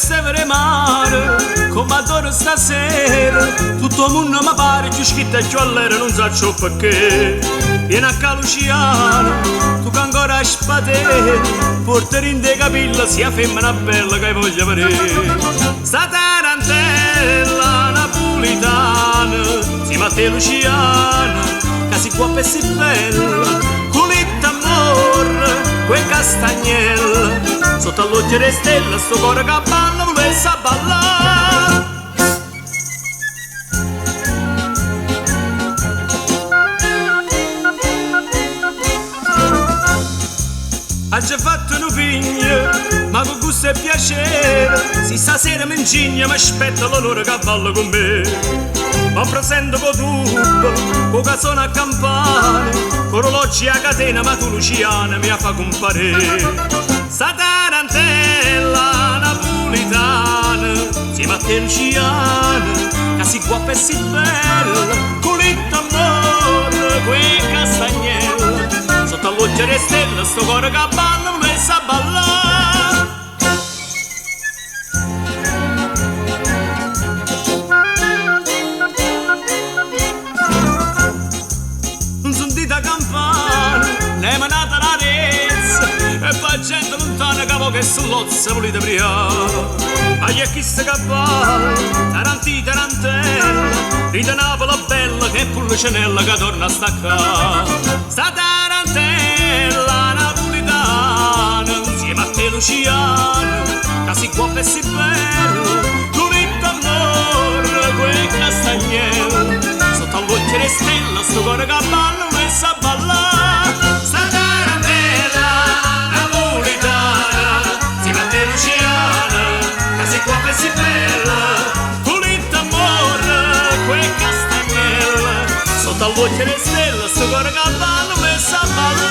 Trastevere mare, come adoro stasera. Tutto il mondo mi pare più scritto e più all'era, non so perché. Vieni a Caluciano, tu che ancora hai spadere, portare in te capilla sia femmina bella che voglio vedere. Sta tarantella napolitana, si Matteo Luciano, che si qua per si bella, culita amore, quel castagnella, sotto all'occhio di stella, sto cuore che balla, volesse ballare. Ha già fatto un pigno, ma con gusto e piacere. Se stasera mi ingigna, mi aspetta l'onore che ballo con me. Ma presento con tubo, con casone a campane, con orologi a catena, ma tu Luciana mi fa comparire. Sta tarantella napolitana, si Matteo Luciana, che si qua per si bella, con l'amore, quei castagnella. Sotto all'occhio di stella, sto cuore che balla, non mi sa ballare. Non sentite campana, ne è manata la rezza, e poi gente lontana che che sull'ozza volete briare. Ma gli è chi se cappare, taranti tarantella, ride Napoli bella che è Pulcinella che torna a staccare. Sta tarantella napolitana, insieme a te Luciano, che si qua per si bella, l'unito amore, quei castagnelli, sotto all'occhio di stella, sto cuore che balla, non sa ballare. Sta tarantella napolitana, insieme a te Luciano, che si qua per si bella, l'unito amore, quei castagnelli, sotto all'occhio di stella, sto cuore che balla, non sa ballare.